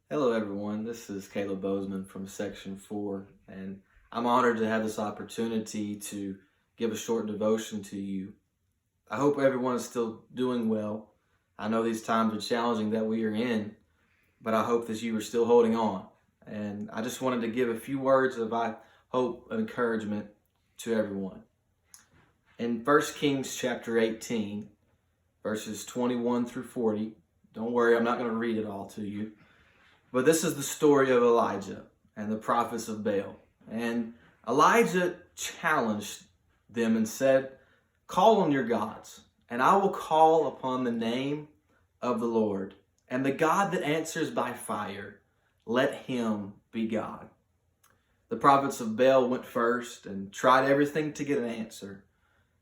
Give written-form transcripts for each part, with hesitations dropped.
Hello, everyone. This is Kaleb Bozeman from Section 4, and I'm honored to have this opportunity to give a short devotion to you. I hope everyone is still doing well. I know these times are challenging that we are in, but I hope that you are still holding on. And I just wanted to give a few words of, I hope, encouragement to everyone. In 1 Kings chapter 18, verses 21 through 40, don't worry, I'm not going to read it all to you. But this is the story of Elijah and the prophets of Baal. And Elijah challenged them and said, "Call on your gods, and I will call upon the name of the Lord. And the God that answers by fire, let him be God." The prophets of Baal went first and tried everything to get an answer.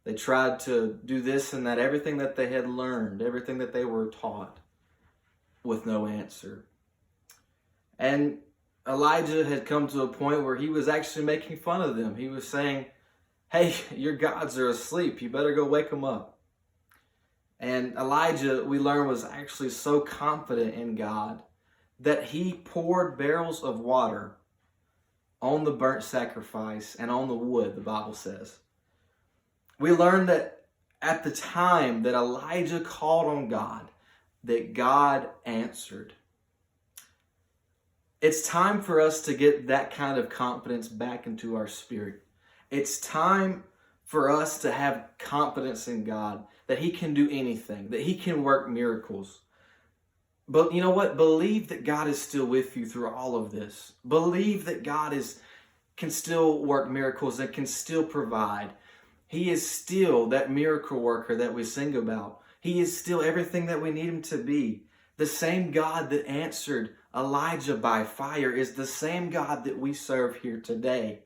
They tried to do this and that, everything that they had learned, everything that they were taught, with no answer. And Elijah had come to a point where he was actually making fun of them. He was saying, "Hey, your gods are asleep. You better go wake them up." And Elijah, we learn, was actually so confident in God that he poured barrels of water on the burnt sacrifice and on the wood, the Bible says. We learn that at the time that Elijah called on God, that God answered. It's time for us to get that kind of confidence back into our spirit. It's time for us to have confidence in God, that he can do anything, that he can work miracles. But you know what? Believe that God is still with you through all of this. Believe that God can still work miracles and can still provide. He is still that miracle worker that we sing about. He is still everything that we need him to be. The same God that answered Elijah by fire is the same God that we serve here today.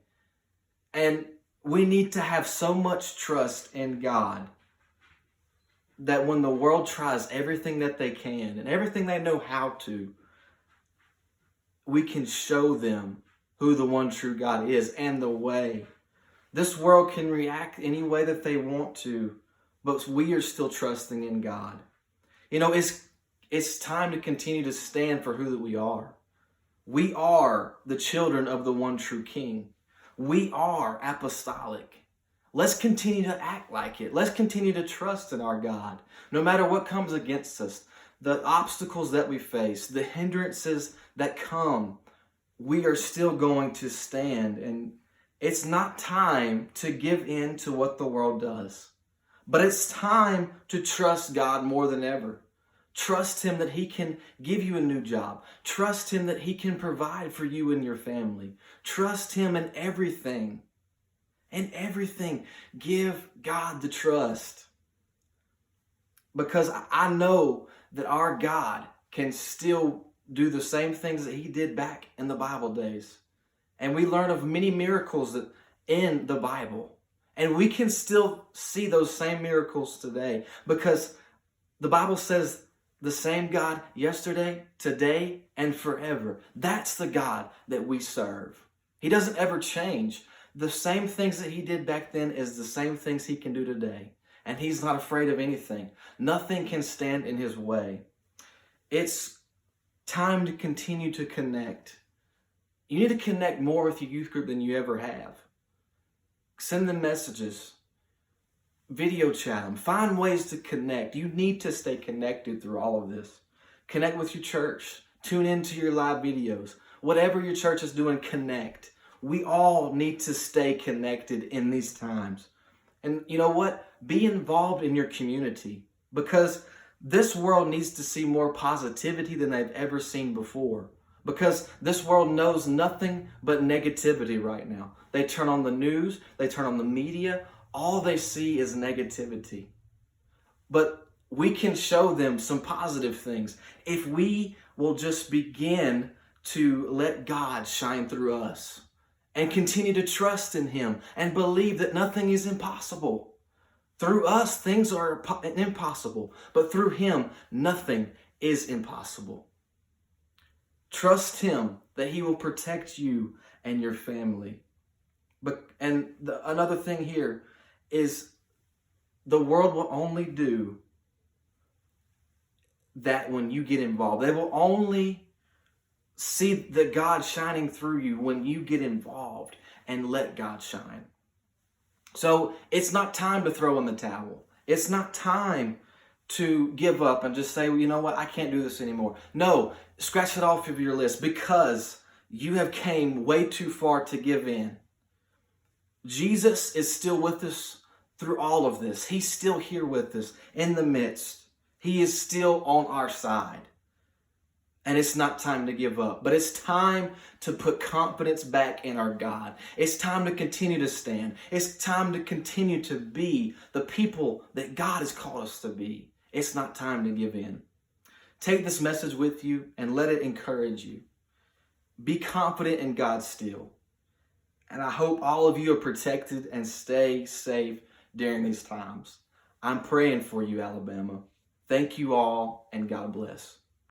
And we need to have so much trust in God that when the world tries everything that they can and everything they know how to, we can show them who the one true God is and the way. This world can react any way that they want to, but we are still trusting in God. You know, it's time to continue to stand for who that we are. We are the children of the one true King. We are apostolic. Let's continue to act like it. Let's continue to trust in our God. No matter what comes against us, the obstacles that we face, the hindrances that come, we are still going to stand. And it's not time to give in to what the world does, but it's time to trust God more than ever. Trust him that he can give you a new job. Trust him that he can provide for you and your family. Trust him in everything. In everything, give God the trust. Because I know that our God can still do the same things that he did back in the Bible days. And we learn of many miracles that in the Bible. And we can still see those same miracles today. Because the Bible says the same God yesterday, today, and forever. That's the God that we serve. He doesn't ever change. The same things that he did back then is the same things he can do today. And he's not afraid of anything. Nothing can stand in his way. It's time to continue to connect. You need to connect more with your youth group than you ever have. Send them messages. Video chat them. Find ways to connect. You need to stay connected through all of this. Connect with your church. Tune into your live videos. Whatever your church is doing, connect. We all need to stay connected in these times. And you know what? Be involved in your community, because this world needs to see more positivity than they've ever seen before. Because this world knows nothing but negativity right now. They turn on the news, they turn on the media, all they see is negativity. But we can show them some positive things if we will just begin to let God shine through us and continue to trust in him and believe that nothing is impossible. Through us, things are impossible, but through him, nothing is impossible. Trust him that he will protect you and your family. Another thing here is the world will only do that when you get involved. They will only see the God shining through you when you get involved and let God shine. So it's not time to throw in the towel. It's not time to give up and just say, well, you know what, I can't do this anymore. No, scratch it off of your list, because you have came way too far to give in. Jesus is still with us through all of this. He's still here with us in the midst. He is still on our side. And it's not time to give up, but it's time to put confidence back in our God. It's time to continue to stand. It's time to continue to be the people that God has called us to be. It's not time to give in. Take this message with you and let it encourage you. Be confident in God still. And I hope all of you are protected and stay safe during these times. I'm praying for you, Alabama. Thank you all, and God bless.